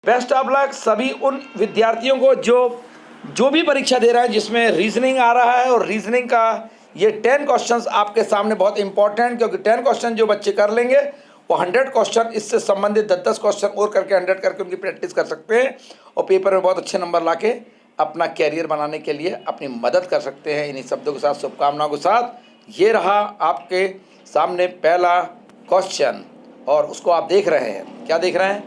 Best of luck सभी उन विद्यार्थियों को जो भी परीक्षा दे रहे हैं जिसमें रीजनिंग आ रहा है। और रीजनिंग का ये 10 क्वेश्चंस आपके सामने बहुत इंपॉर्टेंट, क्योंकि 10 क्वेश्चन जो बच्चे कर लेंगे वो 100 क्वेश्चन इससे संबंधित 10-10 क्वेश्चन और करके 100 करके उनकी प्रैक्टिस कर सकते हैं और पेपर में बहुत अच्छे नंबर लाके अपना कैरियर बनाने के लिए अपनी मदद कर सकते हैं। इन्हीं शब्दों के साथ, शुभकामनाओं के साथ ये रहा आपके सामने पहला क्वेश्चन और उसको आप देख रहे हैं। क्या देख रहे हैं?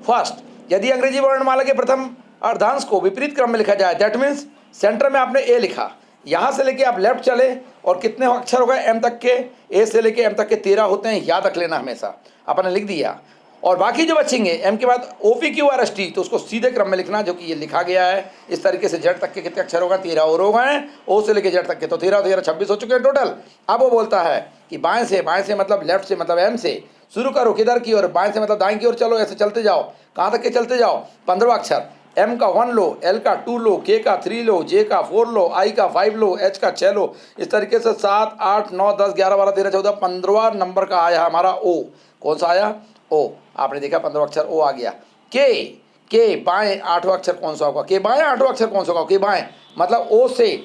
फर्स्ट, यदि अंग्रेजी वर्णमाला के प्रथम अर्धांश को विपरीत क्रम में लिखा जाए, दैट मीन्स सेंटर में आपने ए लिखा, यहाँ से लेके आप लेफ्ट चले और कितने अक्षर हो गए एम तक के? ए से लेके एम तक के 13 होते हैं, याद रख लेना हमेशा। आपने लिख दिया और बाकी जो बचेंगे एम के बाद O P Q R S T, तो उसको सीधे क्रम में लिखना जो कि ये लिखा गया है इस तरीके से। जेड तक के कितने अक्षर होगा? 13 और हो गए। ओ से लेके जेड तक के तो 13 13 26 हो चुके हैं टोटल। अब वो बोलता है कि बाएं से मतलब लेफ्ट से मतलब एम से शुरू करो, किधर की ओर? बाएं से मतलब दाएं की ओर चलो, ऐसे चलते जाओ। कहाँ तक के चलते जाओ? 15 अक्षर। एम का 1 लो, एल का 2 लो, के का 3 लो, जे का 4 लो, आई का 5 लो, एच का 6 लो। इस तरीके से 7 8 9 10 11 12 13 14 15वां नंबर का आया हमारा ओ। कौन सा आया? ओ। आपने देखा 15 अक्षर ओ आ गया। के बाएं 8वां अक्षर कौन सा होगा? के बाएं 8वां अक्षर कौन सा होगा? के बाएं मतलब ओ से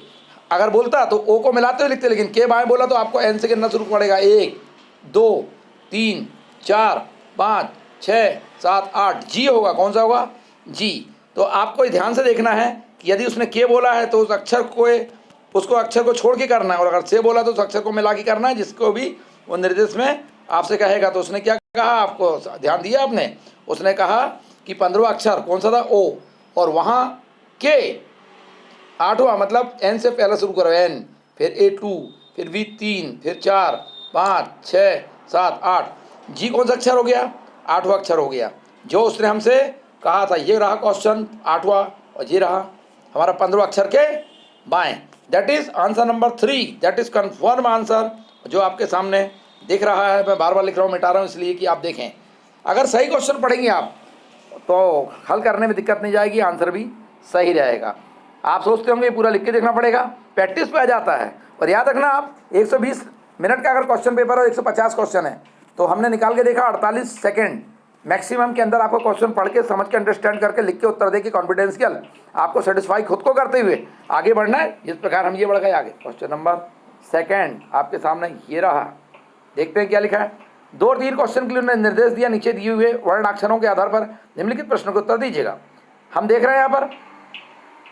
अगर बोलता तो ओ को मिलाते हुए लिखते, लेकिन के बाएं बोला तो आपको एन से गिनना शुरू पड़ेगा। 1 2 3 4 5 6 7 8। जी होगा। कौन सा होगा? जी। तो आपको ध्यान से देखना है कि यदि उसने के बोला है तो उस अक्षर को उसको अक्षर को छोड़ के करना है, और अगर से बोला तो उस अक्षर को मिला के करना है, जिसको भी वो निर्देश में आपसे कहेगा। तो उसने क्या कहा? आपको ध्यान दिया आपने? उसने कहा कि 15वां अक्षर कौन सा था? ओ। और वहाँ के 8वां मतलब एन से पहले शुरू करो, एन, फिर A2, फिर V3, फिर 4 5 6 7 8। जी कौन सा अक्षर हो गया? 8वां अक्षर हो गया जो उसने हमसे कहा था। ये रहा क्वेश्चन 8वां और ये रहा हमारा 15वां अक्षर के बाएं। That is answer number 3, that is confirm answer जो आपके सामने दिख रहा है। मैं बार बार लिख रहा हूँ, मिटा रहा हूँ इसलिए कि आप देखें। अगर सही क्वेश्चन पढ़ेंगे आप तो हल करने में दिक्कत नहीं जाएगी, आंसर भी सही रहेगा। आप सोचते होंगे पूरा लिख के देखना पड़ेगा, प्रैक्टिस पे आ जाता है। और याद रखना आप 120 मिनट का अगर क्वेश्चन पेपर हो, 150 क्वेश्चन है तो हमने निकाल के देखा 48 सेकेंड मैक्सिमम के अंदर आपको क्वेश्चन पढ़ के समझ के अंडरस्टैंड करके लिख के उत्तर दे के कॉन्फिडेंशियल आपको सेटिस्फाई खुद को करते हुए आगे बढ़ना है। जिस प्रकार हम ये बढ़ गए आगे। क्वेश्चन नंबर 2 आपके सामने ये रहा। देखते हैं क्या लिखा है। 2 और 3 क्वेश्चन के लिए उन्होंने निर्देश दिया, नीचे दिए हुए वर्णाक्षरों के आधार पर निम्नलिखित प्रश्नों के उत्तर दीजिएगा। हम देख रहे हैं यहाँ पर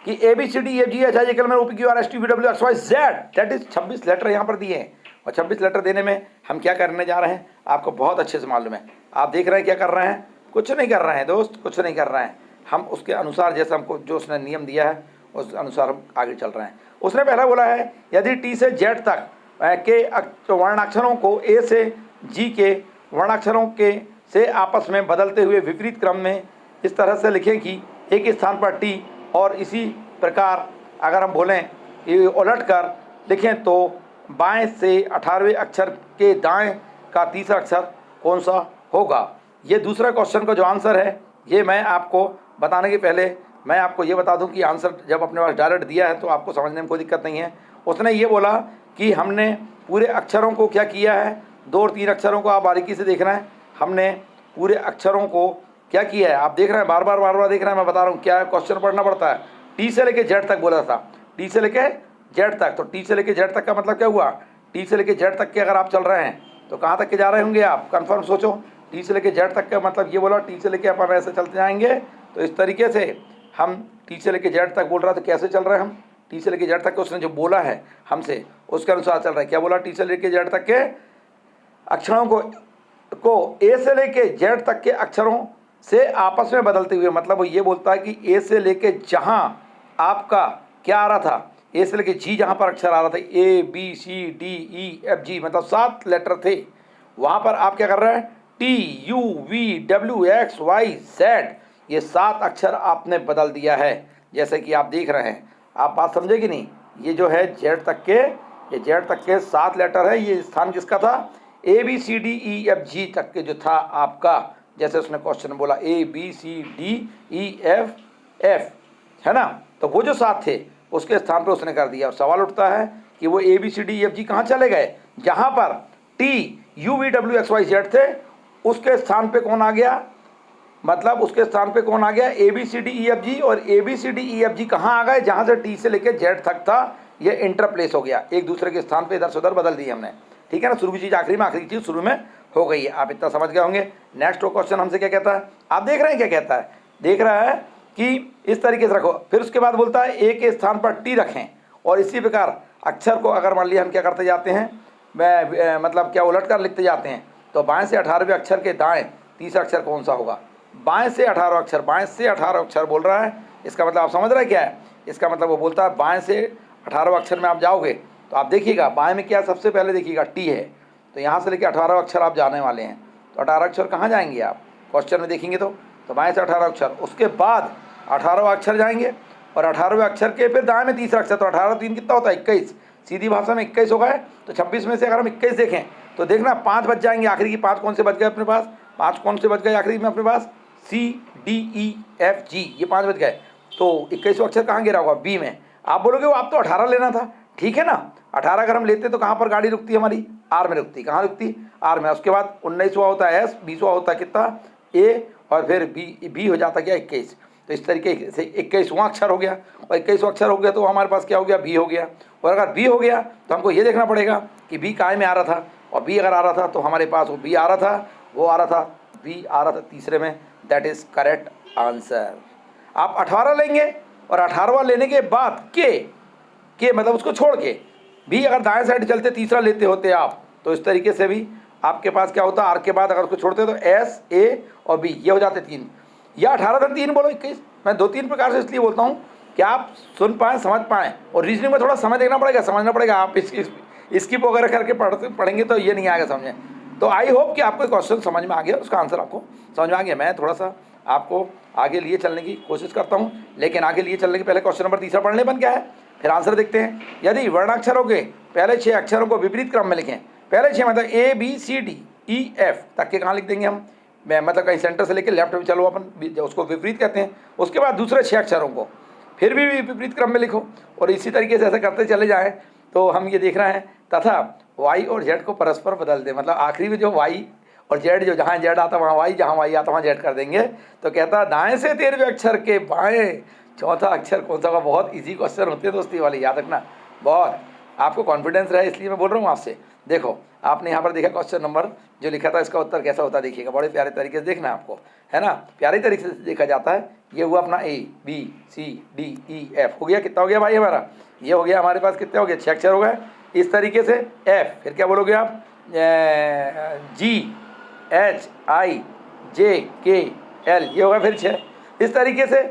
कि ABCDEFGHIJKL OPQRSTUVWXYZ, that is 26 letter यहाँ पर दिए हैं। और 26 लेटर देने में हम क्या करने जा रहे हैं आपको बहुत अच्छे से मालूम है। आप देख रहे हैं क्या कर रहे हैं? कुछ नहीं कर रहे हैं दोस्त, कुछ नहीं कर रहे हैं। हम उसके अनुसार जैसे हमको जो उसने नियम दिया है उस अनुसार हम आगे चल रहे हैं। उसने पहला बोला है यदि टी से जेड तक के वर्णाक्षरों को ए से जी के वर्णाक्षरों के से आपस में बदलते हुए विपरीत क्रम में इस तरह से लिखें कि एक स्थान पर टी और इसी प्रकार अगर हम बोलें उलट कर लिखें तो बाएं से 18वें अक्षर के दाएं का तीसरा अक्षर कौन सा होगा। ये दूसरा क्वेश्चन का जो आंसर है ये मैं आपको बताने के पहले मैं आपको ये बता दूं कि आंसर जब अपने पास डायरेक्ट दिया है तो आपको समझने में कोई दिक्कत नहीं है। उसने ये बोला कि हमने पूरे अक्षरों को क्या किया है, 2 और 3 अक्षरों को आप बारीकी से देखना है। हमने पूरे अक्षरों को क्या किया है आप देख रहे हैं, बार बार देख रहे हैं। मैं बता रहा हूँ क्या क्वेश्चन पढ़ना पड़ता है। टी से लेके जेड तक बोला था, टी से लेके जेड तक। तो टी से लेके जेड तक का मतलब क्या हुआ? टी से लेके जेड तक के अगर आप चल रहे हैं तो कहाँ तक के जा रहे होंगे आप? कन्फर्म सोचो। टी से लेके जेड तक का मतलब ये बोला टी से लेके अपन ऐसे चलते जाएंगे तो इस तरीके से हम टी से लेके जेड तक बोल रहा है। तो कैसे चल रहे हैं हम? टी से लेके जेड तक के उसने जो बोला है हमसे उसके अनुसार चल रहा है। क्या बोला? टी से लेके जेड तक के अक्षरों को ए से लेके जेड तक के अक्षरों से आपस में बदलते हुए, मतलब वो ये बोलता है कि ए से लेके जहाँ आपका क्या आ रहा था, ए से लेके जी जहाँ पर अक्षर आ रहा था ABCDEFG मतलब 7 लेटर थे, वहाँ पर आप क्या कर रहे हैं? TUVWXYZ ये 7 अक्षर आपने बदल दिया है जैसे कि आप देख रहे हैं। आप बात समझे कि नहीं? ये जो है जेड तक के, ये जेड तक के 7 लेटर है। ये स्थान किसका था? ABCDEFG तक के जो था आपका, जैसे उसने क्वेश्चन बोला ABCDEFF है ना, तो वो जो 7 थे उसके स्थान पर उसने कर दिया। और सवाल उठता है कि वो ABCDEFG कहाँ चले गए? जहाँ पर TUVWXYZ थे उसके स्थान पे कौन आ गया? मतलब उसके स्थान पे कौन आ गया, A B C D E F G, और A B C D E F G कहाँ आ गए, जहाँ से टी से लेके जेड तक था ये इंटरप्लेस हो गया, एक दूसरे के स्थान पे इधर से उधर बदल दिए हमने, ठीक है ना। शुरू की चीज़ आखिरी में, आखिरी चीज़ शुरू में हो गई है, आप इतना समझ गए होंगे। नेक्स्ट वो क्वेश्चन हमसे क्या कहता है, आप देख रहे हैं क्या कहता है, देख रहा है कि इस तरीके से रखो, फिर उसके बाद बोलता है ए के स्थान पर टी रखें, और इसी प्रकार अक्षर को अगर मान लिया हम क्या करते जाते हैं, मतलब क्या उलट कर लिखते जाते हैं, तो बाएं से 18वें अक्षर के दाएं तीसरा अक्षर कौन सा होगा, बाएं से 18 अक्षर, बाएं से 18 अक्षर बोल रहा है, इसका मतलब आप समझ रहे हैं क्या है, इसका मतलब वो बोलता है बाएं से 18 अक्षर में आप जाओगे तो आप देखिएगा बाएं में क्या सबसे पहले देखिएगा टी है, तो यहाँ से लेकर 18 अक्षर आप जाने वाले हैं, तो 18 अक्षर कहाँ जाएंगे आप क्वेश्चन में देखेंगे तो बाएं से 18 अक्षर, उसके बाद 18 अक्षर जाएंगे, और 18वें अक्षर के फिर दाएं में तीसरा अक्षर, तो 18 3 कितना होता है 21, सीधी भाषा में 21 होगा है, तो 26 में से अगर हम 21 देखें तो देखना 5 बच जाएंगे, आखिरी की 5 कौन से बच गए अपने पास, 5 कौन से बच गए आखिरी में अपने पास, सी डी ई एफ जी, ये 5 बच गए, तो 21वां अक्षर कहाँ गिरा होगा, बी में। आप बोलोगे वो आप तो 18 लेना था, ठीक है ना, 18 अगर हम लेते तो कहाँ पर गाड़ी रुकती है हमारी, आर में रुकती, कहाँ रुकती, आर में। उसके बाद 19वां होता है एस, 20वां होता है कितना ए, और फिर बी हो जाता क्या 21, तो इस तरीके से 21वां अक्षर हो गया, और 21वां अक्षर हो गया तो हमारे पास क्या हो गया, बी हो गया, और अगर बी हो गया तो हमको ये देखना पड़ेगा कि बी काय में आ रहा था, और बी अगर आ रहा था तो हमारे पास वो बी आ रहा था, वो आ रहा था, बी आ रहा था तीसरे में, दैट इज़ करेक्ट आंसर। आप 18 लेंगे, और 18वां लेने के बाद के मतलब उसको छोड़ के भी अगर दाएं साइड चलते तीसरा लेते होते आप, तो इस तरीके से भी आपके पास क्या होता, आर के बाद अगर उसको छोड़ते तो एस ए और बी, ये हो जाते 3, या 18 था 3 बोलो 21, मैं 2-3 प्रकार से इसलिए बोलता हूँ कि आप सुन पाएँ समझ पाएँ, और रीजनिंग में थोड़ा समय देखना पड़ेगा, समझना पड़ेगा। आप इसकी वगैरह करके पढ़ेंगे तो ये नहीं आएगा समझें। तो आई होप कि आपको क्वेश्चन समझ में आ गया, उसका आंसर आपको समझ में आ गया। मैं थोड़ा सा आपको आगे लिए चलने की कोशिश करता हूँ, लेकिन आगे लिए चलने के पहले क्वेश्चन नंबर 3 पढ़ने बन क्या है, फिर आंसर देखते हैं। यदि वर्णाक्षरों के पहले 6 अक्षरों को विपरीत क्रम में लिखें, पहले 6 मतलब A B C D E F तक के कहाँ लिख देंगे हम, मैं मतलब कहीं सेंटर से लेकर लेफ्ट में चलो अपन, उसको विपरीत कहते हैं। उसके बाद दूसरे 6 अक्षरों को फिर भी विपरीत क्रम में लिखो, और इसी तरीके से ऐसे करते चले जाएं तो हम ये देख रहे हैं। तथा वाई और जेड को परस्पर बदल दें, मतलब आखिरी में जो वाई और जेड, जो जहाँ जेड आता वहाँ वाई, जहाँ वाई आता वहाँ जेड कर देंगे। तो कहता है दाएं से 13वें अक्षर के बाएं चौथा अक्षर कौन सा होगा। बहुत इजी क्वेश्चन होते हैं दोस्ती वाले, याद रखना, बहुत आपको कॉन्फिडेंस रहे इसलिए मैं बोल रहा हूँ आपसे। देखो आपने यहाँ पर देखा क्वेश्चन नंबर जो लिखा था, इसका उत्तर कैसा होता है देखिएगा, बड़े प्यारे तरीके से देखना आपको, है ना, प्यारे तरीके से देखा जाता है। ये हुआ अपना A B C D E F, हो गया कितना हो गया भाई हमारा, ये हो गया हमारे पास कितने हो गए, 6 अक्षर हो गए। इस तरीके से एफ, फिर क्या बोलोगे आप, जी H I J K L, ये होगा फिर 6। इस तरीके से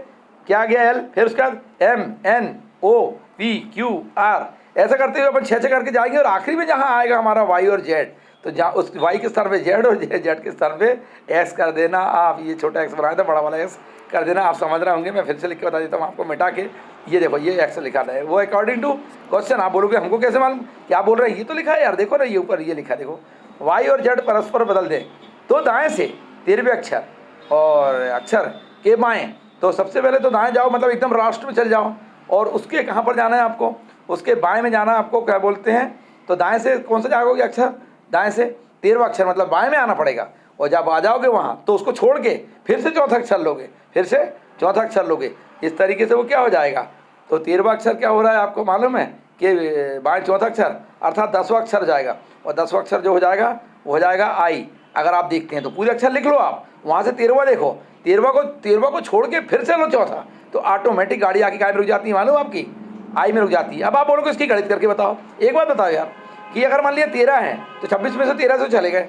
क्या आ गया एल, फिर उसके बाद M N O P Q R, ऐसा करते हुए अपन 6 करके जाएंगे, और आखिरी में जहाँ आएगा हमारा वाई और जेड, तो जहाँ उस वाई के स्थान पे जेड और जेड के स्थान पे एक्स कर देना आप। ये छोटा एक्स बनाया था, बड़ा वाला एक्स कर देना, आप समझ रहे होंगे। मैं फिर से लिख के बता देता हूँ आपको, मिटा के, ये देखो ये एक्स लिखा है, वो अकॉर्डिंग टू क्वेश्चन। आप बोलोगे हमको कैसे मालूम, क्या बोल रहे हैं, ये तो लिखा है यार, देखो ना ये ऊपर ये लिखा, देखो वाई और जेड परस्पर बदल दें तो दाएँ से 13वें अक्षर और अक्षर के बाएँ, तो सबसे पहले तो दाएँ जाओ, मतलब एकदम लास्ट में चल जाओ, और उसके कहाँ पर जाना है आपको, उसके बाएं में जाना है आपको, क्या बोलते हैं, तो दाएं से कौन सा जाओगे अक्षर, दाएं से 13वां अक्षर, मतलब बाएं में आना पड़ेगा। और जब आ जाओगे वहाँ तो उसको छोड़ के फिर से चौथा अक्षर लोगे, फिर से चौथा अक्षर लोगे, इस तरीके से वो क्या हो जाएगा। तो 13वां अक्षर क्या हो रहा है आपको मालूम है कि बाएं चौथा अक्षर अर्थात 10वां अक्षर जाएगा, और 10वां अक्षर जो हो जाएगा वो हो जाएगा आई। अगर आप देखते हैं तो पूरे अक्षर लिख लो आप, वहाँ से 13वां देखो, 13वां को छोड़ के फिर से लो चौथा, तो ऑटोमेटिक गाड़ी आके काय में रुक जाती है मालूम आपकी, आई में रुक जाती है। अब आप बोलोगे इसकी गणित करके बताओ। एक बात बताओ यार कि अगर मान लिया 13 है तो 26 में से 13 से चले गए,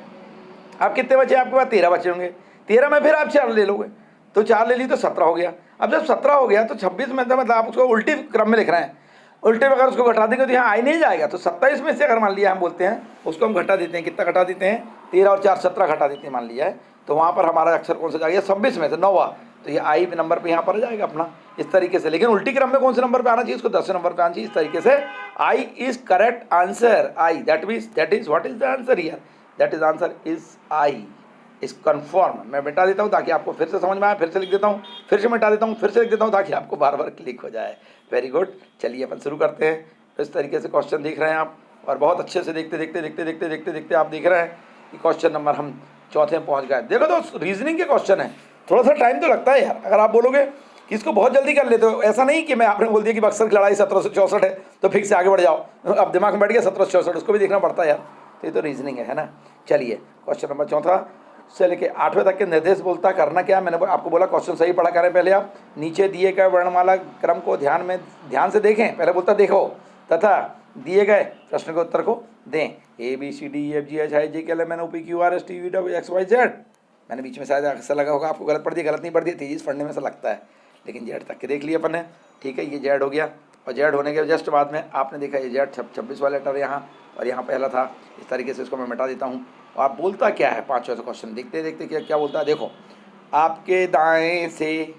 अब कितने बचे आपके पास, 13 बचे होंगे। 13 में फिर आप 4 ले लोगे, तो 4 ले ली तो 17 हो गया। अब जब 17 हो गया तो 26 में मतलब आप उसको उल्टी क्रम में लिख रहे हैं, उल्टे में अगर उसको घटा देंगे तो यहाँ आई नहीं जाएगा। तो 27 में से अगर मान लिया हम बोलते हैं उसको हम घटा देते हैं, कितना घटा देते हैं, 13 और 4 17 घटा देते हैं मान लिया है, तो वहाँ पर हमारा अक्षर कौन सा जाएगा, 26 में से 9वां, तो ये आई नंबर पे यहाँ पर आ जाएगा अपना, इस तरीके से। लेकिन उल्टी क्रम में कौन से नंबर पे आना चाहिए, इसको 10वें नंबर पे आना चाहिए, इस तरीके से। I is correct answer, I that is what is the answer here, that is answer is I, is confirm. मैं मिटा देता हूँ ताकि आपको फिर से समझ में आए, फिर से लिख देता हूँ, फिर से मिटा देता हूँ, फिर से लिख देता हूँ, ताकि आपको बार बार क्लिक हो जाए। वेरी गुड, चलिए अपन शुरू करते हैं। इस तरीके से क्वेश्चन देख रहे हैं आप, और बहुत अच्छे से देखते देखते देखते देखते देखते देखते आप देख रहे हैं कि क्वेश्चन नंबर हम चौथे में पहुँच गए। देखो दोस्त, रीजनिंग के क्वेश्चन है, थोड़ा सा टाइम तो लगता है यार। अगर आप बोलोगे कि इसको बहुत जल्दी कर लेते हो, ऐसा नहीं कि मैं आपने बोल दिया कि बक्सर की लड़ाई 1764 है तो फिर से आगे बढ़ जाओ, अब दिमाग में बैठ गया 1764, उसको भी देखना पड़ता है यार। तो ये तो रीजनिंग है ना। चलिए क्वेश्चन नंबर 4 से लेके 8वें तक के निर्देश बोलता करना क्या। मैंने आपको बोला क्वेश्चन सही पढ़ा करें। पहले आप नीचे दिए गए वर्णमाला क्रम को ध्यान से देखें। पहले बोलता देखो तथा दिए गए प्रश्न के उत्तर को दें। ABCDEFGHIJKLMNOPQRSTUVWXYZ। मैंने बीच में शायद ऐसा लगा होगा आपको गलत पढ़ दिया, गलत नहीं पढ़ दिया, तेजी से पढ़ने में ऐसा लगता है, लेकिन जेड तक के देख लिया अपन ने। ठीक है, ये जेड हो गया। और जेड होने के जस्ट बाद में आपने देखा ये जेड 26 वाला लेटर यहाँ और यहाँ पहला था। इस तरीके से इसको मैं मिटा देता हूँ। और आप बोलता क्या है 5वें क्वेश्चन देखते देखते क्या बोलता है। देखो आपके दाएं से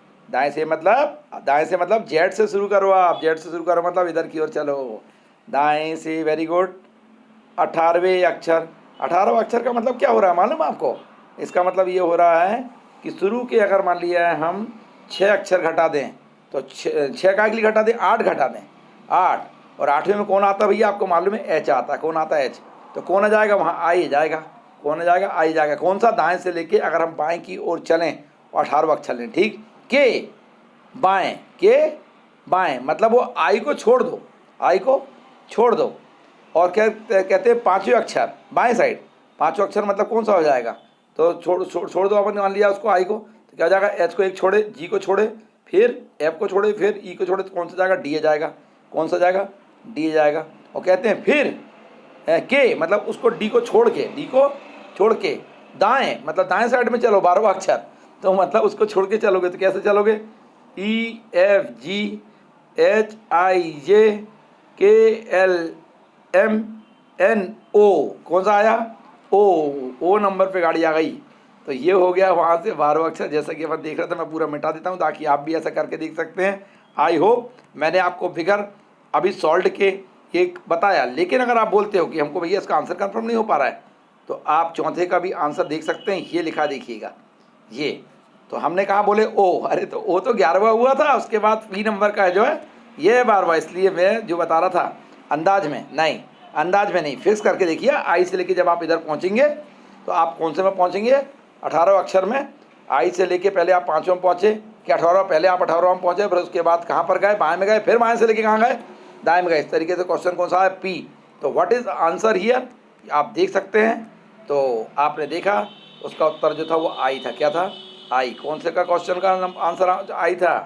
मतलब जेड से शुरू करो। आप जेड से शुरू करो मतलब इधर की ओर चलो, दाएं से। Very good. 18वें अक्षर, 18वां अक्षर का मतलब क्या हो रहा है मालूम आपको। इसका मतलब ये हो रहा है कि शुरू के अगर मान लिया है हम 6 अक्षर घटा दें तो 6 का के लिए घटा दें 8 घटा दें 8। और 8वें में कौन आता है भैया आपको मालूम है, एच आता है। कौन आता है, एच। तो कौन आ जाएगा वहाँ, आई जाएगा। कौन आ जाएगा, आई जाएगा। कौन सा, दाएं से लेके अगर हम बाएं की ओर चलें और 18वां अक्षर लें। ठीक, के बाएं मतलब वो आई को छोड़ दो, आई को छोड़ दो। और क्या कहते हैं 5वें अक्षर बाएं साइड। 5वां अक्षर मतलब कौन सा हो जाएगा, तो छोड़ दो अपन मान लिया उसको, आई को। तो क्या हो जाएगा, एच को एक छोड़े, जी को छोड़े, फिर एफ को छोड़े, फिर ई को छोड़े, तो कौन सा जाएगा, डी जाएगा। कौन सा जाएगा, डी जाएगा। और कहते हैं फिर के मतलब उसको डी को छोड़ के दाएं मतलब दाएं साइड में चलो 12वां अक्षर। तो मतलब उसको छोड़ के चलोगे तो कैसे चलोगे, EFGHIJKLMNO। कौन सा आया, ओ नंबर पे गाड़ी आ गई। तो ये हो गया वहाँ से 12वां अक्षर। जैसा कि अपन देख रहे थे, मैं पूरा मिटा देता हूँ ताकि आप भी ऐसा करके देख सकते हैं। आई होप मैंने आपको फिगर अभी सॉल्व के एक बताया। लेकिन अगर आप बोलते हो कि हमको भैया इसका आंसर कंफर्म नहीं हो पा रहा है, तो आप चौथे का भी आंसर देख सकते हैं। ये लिखा देखिएगा, ये तो हमने कहा बोले ओ, अरे तो ओ तो 11वां हुआ था, उसके बाद बी नंबर का जो है ये 12वां। इसलिए मैं जो बता रहा था अंदाज में नहीं, फिक्स करके देखिए। आई से लेके जब आप इधर पहुंचेंगे तो आप कौन से में पहुंचेंगे, 18वां अक्षर में। आई से लेके पहले आप 5वें में पहुंचे कि 18वां, पहले आप 18वां में पहुंचे, फिर उसके बाद कहाँ पर गए, बाएं में गए, फिर बाएं से लेके कहाँ गए, दाएं में गए। इस तरीके से क्वेश्चन कौन सा है, पी। तो व्हाट इज आंसर हियर, आप देख सकते हैं। तो आपने देखा उसका उत्तर जो था वो आई था। क्या था, आई। कौन से का क्वेश्चन का आंसर आई था,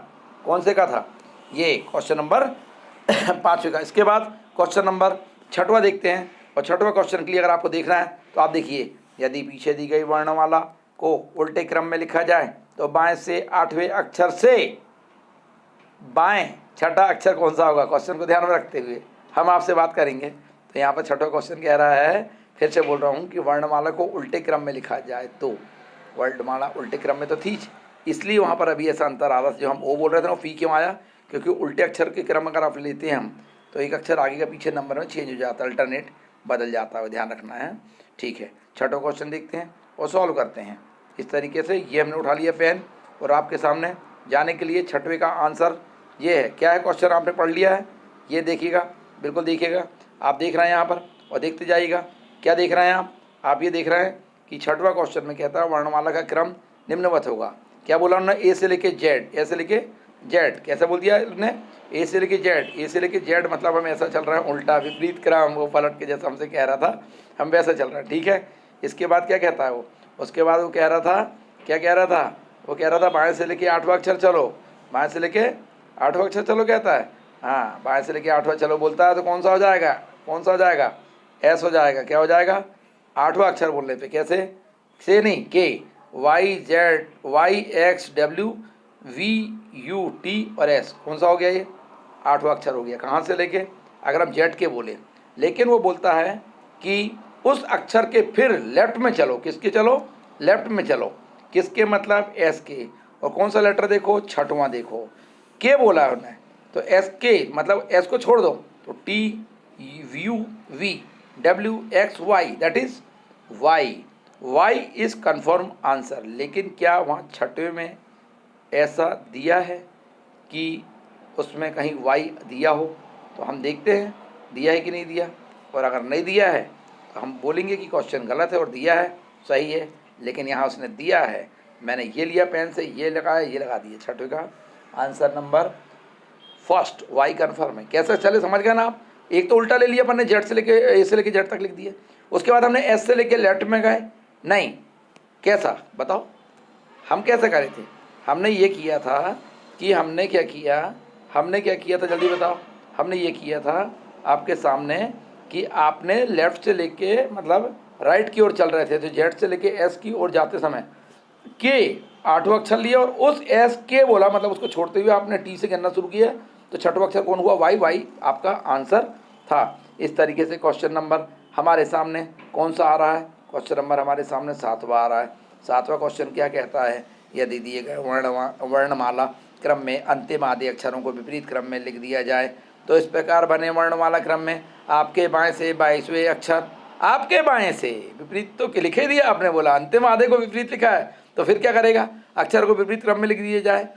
कौन से का था, ये क्वेश्चन नंबर 5वें का। इसके बाद क्वेश्चन नंबर 6वां देखते हैं। और 6वां क्वेश्चन के लिए अगर आपको देखना है तो आप देखिए, यदि पीछे दी गई वर्णमाला को उल्टे क्रम में लिखा जाए तो बाएं से 8वें अक्षर से बाएं 6ठा अक्षर कौन सा होगा। क्वेश्चन को ध्यान में रखते हुए हम आपसे बात करेंगे। तो यहाँ पर 6वां क्वेश्चन कह रहा है, फिर से बोल रहा हूँ कि वर्णमाला को उल्टे क्रम में लिखा जाए तो, वर्णमाला उल्टे क्रम में तो थी, इसलिए वहाँ पर अभी ऐसा अंतर आ रहा था। जो हम ओ बोल रहे थे वो फी क्यों आया, क्योंकि उल्टे अक्षर के क्रम अगर आप लेते हैं हम तो एक अक्षर आगे का पीछे नंबर में चेंज हो जाता है, अल्टरनेट बदल जाता है, ध्यान रखना है। ठीक है, 6वां क्वेश्चन देखते हैं और सॉल्व करते हैं। इस तरीके से ये हमने उठा लिया पेन और आपके सामने जाने के लिए 6वें का आंसर ये है। क्या है क्वेश्चन, आपने पढ़ लिया है, ये देखिएगा, बिल्कुल देखिएगा। आप देख रहे हैं यहाँ पर और देखते जाइएगा। क्या देख रहे हैं आप ये देख रहे हैं कि 6वां क्वेश्चन में कहता है वर्णमाला का क्रम निम्नवत होगा। क्या बोला उन्होंने, ए से लेके जेड, ए से लेके जेड। कैसे बोल दिया उन्होंने, ए से लेके जेड, ए से लेके जेड मतलब हम ऐसा चल रहा है उल्टा विपरीत क्रम, वो पलट के जैसा हमसे कह रहा था, हम वैसा चल रहा है। ठीक है, इसके बाद क्या कहता है वो, उसके बाद वो कह रहा था, क्या कह रहा था, वो कह रहा था बाएं से लेके 8वां अक्षर चलो, बाएं से लेके 8वां अक्षर चलो कहता है। हाँ, बाएं से लेके 8वां चलो बोलता है तो कौन सा हो जाएगा, कौन सा हो जाएगा, एस हो जाएगा। क्या हो जाएगा, 8वां अक्षर बोलने पे कैसे, से नहीं, के, YZYXWVUT और एस, कौन सा हो गया, ये 8वां अक्षर हो गया। कहाँ से लेके, अगर हम जेड के बोले, लेकिन वो बोलता है कि उस अक्षर के फिर लेफ्ट में चलो, किसके चलो, लेफ्ट में चलो, किसके मतलब एस के। और कौन सा लेटर देखो, 6वां देखो, के बोला है उन्होंने, तो एस के मतलब एस को छोड़ दो तो TUVWXY that is Y, Y is confirm answer. लेकिन क्या वहाँ 6वें में ऐसा दिया है कि उसमें कहीं वाई दिया हो, तो हम देखते हैं दिया है कि नहीं दिया। और अगर नहीं दिया है तो हम बोलेंगे कि क्वेश्चन गलत है, और दिया है सही है, लेकिन यहाँ उसने दिया है मैंने ये लिया पेन से, ये लगाया, ये लगा दिया। छठवें का answer number first Y confirm है। कैसे चले समझ गए ना आप? एक तो उल्टा ले लिया अपन ने, जेड से लेके ए से लेके जेड तक लिख दिया। उसके बाद हमने एस से लेके लेफ्ट में गए। नहीं, कैसा बताओ? हम कैसे करे थे? हमने ये किया था कि हमने क्या किया था जल्दी बताओ। हमने ये किया था आपके सामने कि आपने लेफ्ट से लेके मतलब राइट की ओर चल रहे थे, तो जेड से लेके एस की ओर जाते समय के 8वां अक्षर लिया और उस एस के बोला, मतलब उसको छोड़ते हुए आपने टी से गिनना शुरू किया, तो 6वां अक्षर कौन हुआ? वाई। वाई आपका आंसर था। इस तरीके से क्वेश्चन नंबर हमारे सामने कौन सा आ रहा है? क्वेश्चन नंबर हमारे सामने 7वां आ रहा है। 7वां क्वेश्चन क्या कहता है? यदि दिए गए वर्णमाला क्रम में अंतिम आधे अक्षरों को विपरीत क्रम में लिख दिया जाए तो इस प्रकार बने। वर्णमाला क्रम में आपके बाएं से 22वें अक्षर, आपके बाएं से विपरीत तो लिखे दिया आपने, बोला अंतिम आधे को विपरीत लिखा है, तो फिर क्या करेगा? अक्षर को विपरीत क्रम में लिख दिए जाए।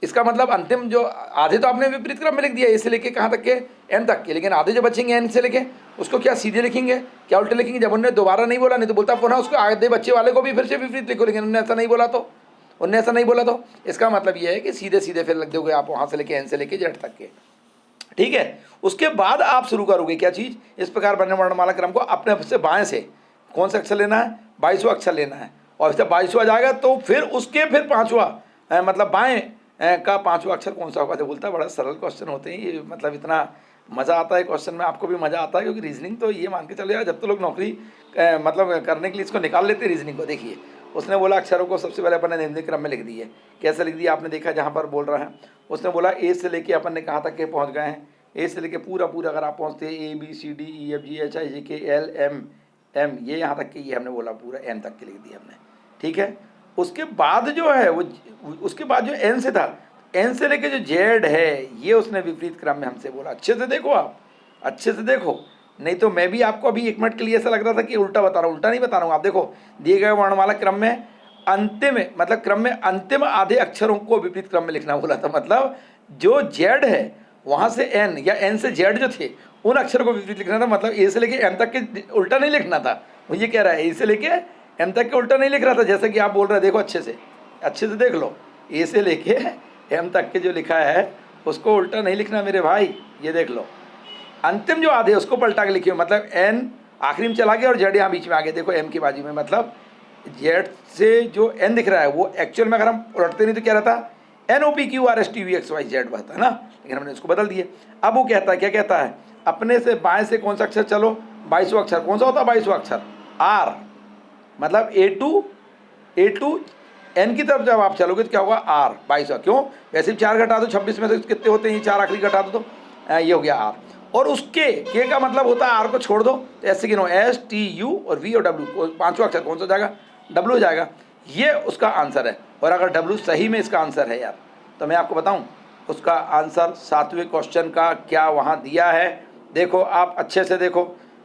इसका मतलब अंतिम जो आधे तो आपने विपरीत क्रम में लिख दिया, ए से लेके कहाँ तक के? एन तक के, लेकिन आधे जो बचेंगे एन से लेके उसको क्या सीधे लिखेंगे, क्या उल्टे लिखेंगे? जब उन्होंने दोबारा नहीं बोला, नहीं तो बोलता पुनः उसको आधे बच्चे वाले को भी फिर से विपरीत लिखो, लेकिन उन्होंने ऐसा नहीं बोला, तो इसका मतलब ये है कि सीधे सीधे फिर लग दोगे आप वहाँ से लेके एन से लेके जेड तक के। ठीक है, उसके बाद आप शुरू करोगे क्या चीज़? इस प्रकार बनने वर्णमाला क्रम को अपने से बाएं से कौन सा अक्षर लेना है? 22वां अक्षर लेना है, और जब 22वां जाएगा तो फिर उसके फिर 5वां मतलब बाएं का 5वां अक्षर कौन सा होगा? तो बोलता है बड़ा सरल क्वेश्चन होते हैं ये, मतलब इतना मज़ा आता है क्वेश्चन में, आपको भी मज़ा आता है, क्योंकि रीजनिंग तो ये मान के चलो यार, जब तो लोग नौकरी मतलब करने के लिए इसको निकाल लेते हैं रीजनिंग को। देखिए उसने बोला अक्षरों को सबसे पहले अपन ने निम्न क्रम में लिख दिए। कैसे लिख दिया आपने देखा जहाँ पर बोल रहा है, उसने बोला ए से लेके अपन ने कहाँ तक के पहुँच गए हैं? ए से लेके पूरा अगर आप पहुँचते हैं A B C D E F G H I J K L M M, ये यहाँ तक के, ये हमने बोला पूरा एन तक के लिख दिया हमने। ठीक है, उसके बाद जो है वो, उसके बाद जो एन से था, एन से लेके जो जेड है ये उसने विपरीत क्रम में हमसे बोला। अच्छे से देखो आप, अच्छे से देखो, नहीं तो मैं भी आपको अभी 1 मिनट के लिए ऐसा लग रहा था कि उल्टा बता रहा हूँ। उल्टा नहीं बता रहा हूँ। आप देखो दिए गए वर्णमाला क्रम में अंतिम मतलब क्रम में अंतिम आधे अक्षरों को विपरीत क्रम में लिखना बोला था। मतलब जो जेड है वहाँ से एन या एन से जेड जो थे उन अक्षरों को विपरीत लिखना था। मतलब ए से लेके एम तक के उल्टा नहीं लिखना था। वो ये कह रहा है ए से लेके एम तक के उल्टा नहीं लिख रहा था, जैसे कि आप बोल रहे हैं। देखो अच्छे से देख लो, ए से लेके एम तक के जो लिखा है उसको उल्टा नहीं लिखना मेरे भाई। ये देख लो, अंतिम जो आधे उसको पलटा के लिखिए। मतलब एन आखिरी में चला गया और जेड यहाँ बीच में आ गया। देखो एम की बाजू में, मतलब जेड से जो एन दिख रहा है वो एक्चुअल में अगर हम उलटते नहीं तो क्या रहता? NOPQRSTUVXY जेड बता है ना, लेकिन हमने इसको बदल दिए। अब वो कहता है, क्या कहता है? अपने से बाएं से कौन सा अक्षर चलो? 22वां अक्षर कौन सा होता है? 22वां अक्षर आर। मतलब ए टू एन की तरफ जब आप चलोगे तो क्या होगा? आर 22वां। क्यों? वैसे भी 4 घटा दो 26 में से कितने होते हैं? ये 4 आखिरी घटा दो तो ये हो गया आर। और उसके के का मतलब होता है आर को छोड़ दो तो ऐसे गिनो STU और V और W। 5वां अक्षर कौन सा जाएगा? W हो जाएगा। ये उसका आंसर है। और अगर W सही में इसका आंसर है यार, तो मैं आपको बताऊं उसका आंसर 7वें क्वेश्चन का क्या वहाँ दिया है। देखो आप अच्छे से देखो,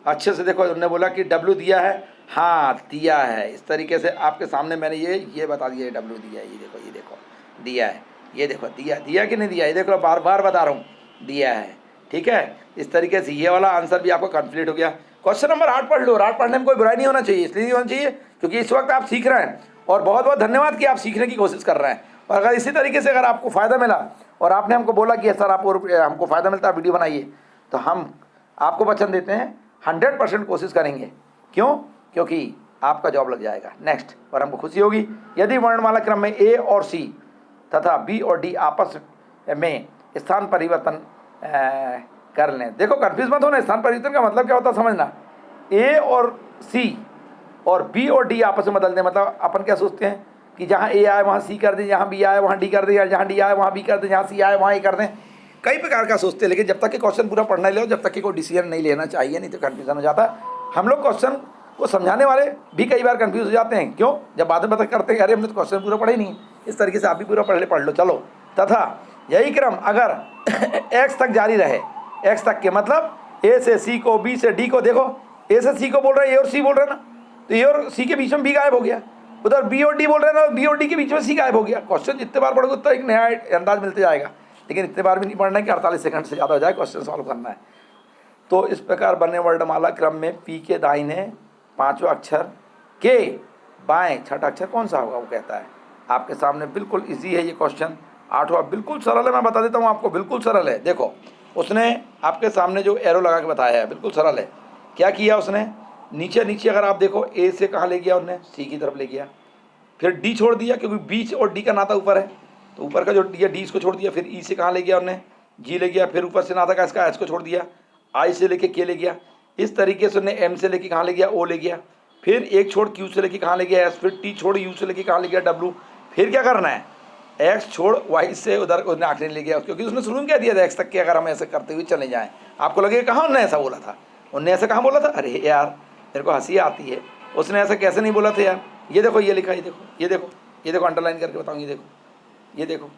उन्होंने बोला कि W दिया है। हाँ दिया है। इस तरीके से आपके सामने मैंने ये बता दिया, W दिया है। ये देखो दिया है। ये देखो दिया कि नहीं दिया? ये देखो बार बार बता रहा हूँ, दिया है। ठीक है, इस तरीके से ये वाला आंसर भी आपको कंप्लीट हो गया। क्वेश्चन नंबर 8 पढ़ लो। 8 पढ़ने में कोई बुराई नहीं होना चाहिए, इसलिए नहीं होना चाहिए क्योंकि इस वक्त आप सीख रहे हैं। और बहुत बहुत धन्यवाद कि आप सीखने की कोशिश कर रहे हैं। और अगर इसी तरीके से अगर आपको फ़ायदा मिला और आपने हमको बोला कि सर आप हमको फ़ायदा मिलता है वीडियो बनाइए, तो हम आपको वचन देते हैं 100% कोशिश करेंगे। क्यों? क्योंकि आपका जॉब लग जाएगा नेक्स्ट, और हमको खुशी होगी। यदि वर्णमाला क्रम में ए और सी तथा बी और डी आपस में स्थान परिवर्तन कर लें। देखो कन्फ्यूज मत होना, स्थान परिवर्तन का मतलब क्या होता है समझना। ए और सी और बी और डी आपस में बदल दें। मतलब अपन क्या सोचते हैं कि जहाँ ए आए वहाँ सी कर दें, जहाँ बी आए वहाँ डी कर दें, या जहाँ डी आए वहाँ बी कर दें, जहाँ सी आए वहाँ ए कर दें। कई प्रकार का सोचते हैं, लेकिन जब तक कि क्वेश्चन पूरा पढ़ना लो, जब तक कि कोई डिसीजन नहीं लेना चाहिए, नहीं तो कन्फ्यूजन हो जाता है। हम लोग क्वेश्चन को समझाने वाले भी कई बार कंफ्यूज हो जाते हैं। क्यों? जब बाद में पता करते हैं अरे हमने तो क्वेश्चन पूरा पढ़ा ही नहीं। इस तरीके से आप भी पूरा पढ़ लो। चलो, तथा यही क्रम अगर x तक जारी रहे, x तक के मतलब a से c को, b से d को। देखो a से c को बोल रहे हैं, a और c बोल रहे हैं ना, तो a और c के बीच में b गायब हो गया। उधर b और d बोल रहे हैं ना, b और d के बीच में c गायब हो गया। क्वेश्चन जितने बार पढ़ोगे उतना एक नया अंदाज मिलते जाएगा, लेकिन इतने बार भी नहीं पढ़ना है कि 48 सेकंड से ज़्यादा हो जाए क्वेश्चन सॉल्व करना है। तो इस प्रकार बने वर्णमाला क्रम में p के दाहिने 5वां अक्षर के बाएं 6ठा अक्षर कौन सा होगा? वो कहता है आपके सामने बिल्कुल इजी है ये क्वेश्चन। 8वां बिल्कुल सरल है, मैं बता देता हूँ आपको, बिल्कुल सरल है। देखो उसने आपके सामने जो एरो लगा के बताया है बिल्कुल सरल है। क्या किया उसने, नीचे नीचे अगर आप देखो ए से कहाँ ले गया उन्हें, सी की तरफ ले गया, फिर डी छोड़ दिया क्योंकि बी और डी का नाता ऊपर है, तो ऊपर का जो डी है डी इसको छोड़ दिया, फिर ई से कहाँ ले गया उन्हें, जी ले गया, फिर ऊपर से नाता का इसका एच को छोड़ दिया, आई से लेके के ले गया। इस तरीके से उन्हें एम से लेके कहाँ ले गया, ओ ले गया, फिर एक छोड़ क्यू से लेके कहाँ ले गया एस, फिर टी छोड़ यू से लेके कहाँ ले गया डब्लू, फिर क्या करना है एक्स छोड़ वाई से उधर उसने आखिरी ले गया, क्योंकि उसने शुरू में क्या दिया था एक्स तक के, अगर हम ऐसे करते हुए चले जाएं आपको लगेगा कहाँ उन्होंने ऐसा बोला था, उनने ऐसा कहाँ बोला था, अरे यार मेरे को हंसी आती है, उसने ऐसा कैसे नहीं बोला था यार। ये देखो ये लिखा, ये देखो ये देखो ये देखो अंडरलाइन करके बताऊँ, ये देखो ये देखो,